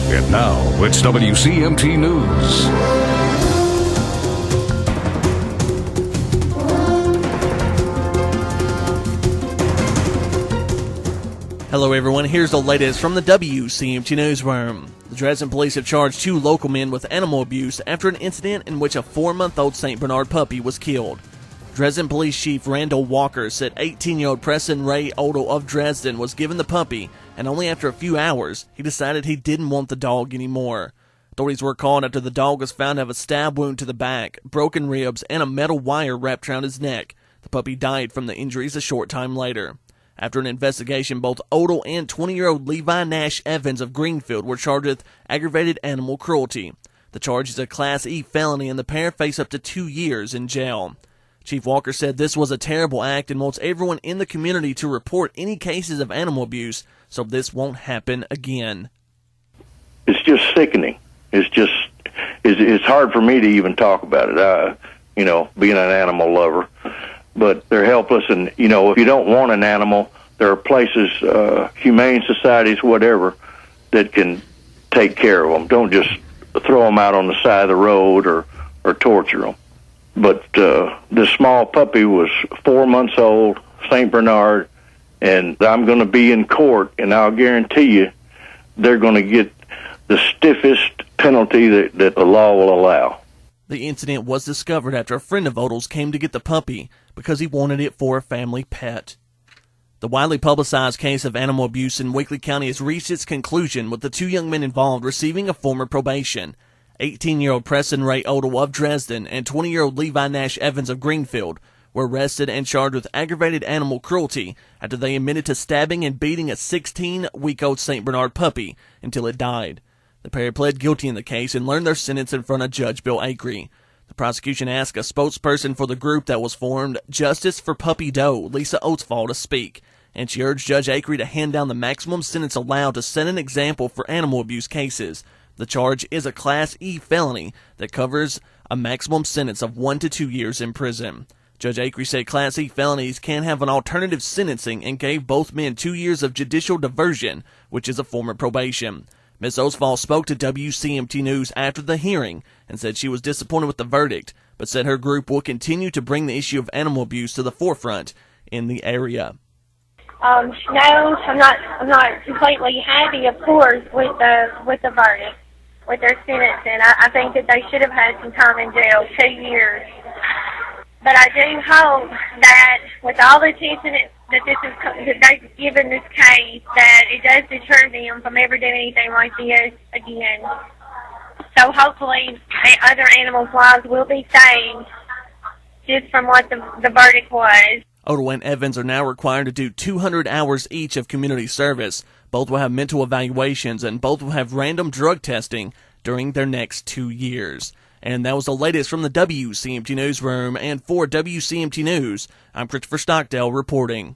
And now, it's WCMT News. Hello everyone, here's the latest from the WCMT Newsroom. The Dresden police have charged 2 local men with animal abuse after an incident in which a 4-month-old St. Bernard puppy was killed. Dresden Police Chief Randall Walker said 18-year-old Preston Ray Odell of Dresden was given the puppy, and only after a few hours, he decided he didn't want the dog anymore. Authorities were called after the dog was found to have a stab wound to the back, broken ribs, and a metal wire wrapped around his neck. The puppy died from the injuries a short time later. After an investigation, both Odell and 20-year-old Levi Nash Evans of Greenfield were charged with aggravated animal cruelty. The charge is a Class E felony, and the pair face up to 2 years in jail. Chief Walker said this was a terrible act and wants everyone in the community to report any cases of animal abuse so this won't happen again. It's just sickening. It's hard for me to even talk about it, being an animal lover. But they're helpless, and, if you don't want an animal, there are places, humane societies, whatever, that can take care of them. Don't just throw them out on the side of the road or torture them. But this small puppy was 4 months old, St. Bernard, and I'm going to be in court, and I'll guarantee you they're going to get the stiffest penalty that the law will allow. The incident was discovered after a friend of Odell's came to get the puppy because he wanted it for a family pet. The widely publicized case of animal abuse in Weakley County has reached its conclusion, with the 2 young men involved receiving a form of probation. 18-year-old Preston Ray Odell of Dresden and 20-year-old Levi Nash Evans of Greenfield were arrested and charged with aggravated animal cruelty after they admitted to stabbing and beating a 16-week-old St. Bernard puppy until it died. The pair pled guilty in the case and learned their sentence in front of Judge Bill Acree. The prosecution asked a spokesperson for the group that was formed, Justice for Puppy Doe, Lisa Oatsfall, to speak, and she urged Judge Acree to hand down the maximum sentence allowed to set an example for animal abuse cases. The charge is a Class E felony that covers a maximum sentence of 1 to 2 years in prison. Judge Acree said Class E felonies can have an alternative sentencing and gave both men 2 years of judicial diversion, which is a form of probation. Ms. Oswald spoke to WCMT News after the hearing and said she was disappointed with the verdict, but said her group will continue to bring the issue of animal abuse to the forefront in the area. No, I'm not completely happy, of course, with the verdict, with their sentence, and I think that they should have had some time in jail, 2 years. But I do hope that with all the attention that they've given this case, that it does deter them from ever doing anything like this again. So hopefully other animals' lives will be saved just from what the verdict was. Odell and Evans are now required to do 200 hours each of community service. Both will have mental evaluations, and both will have random drug testing during their next 2 years. And that was the latest from the WCMT Newsroom. And for WCMT News, I'm Christopher Stockdale reporting.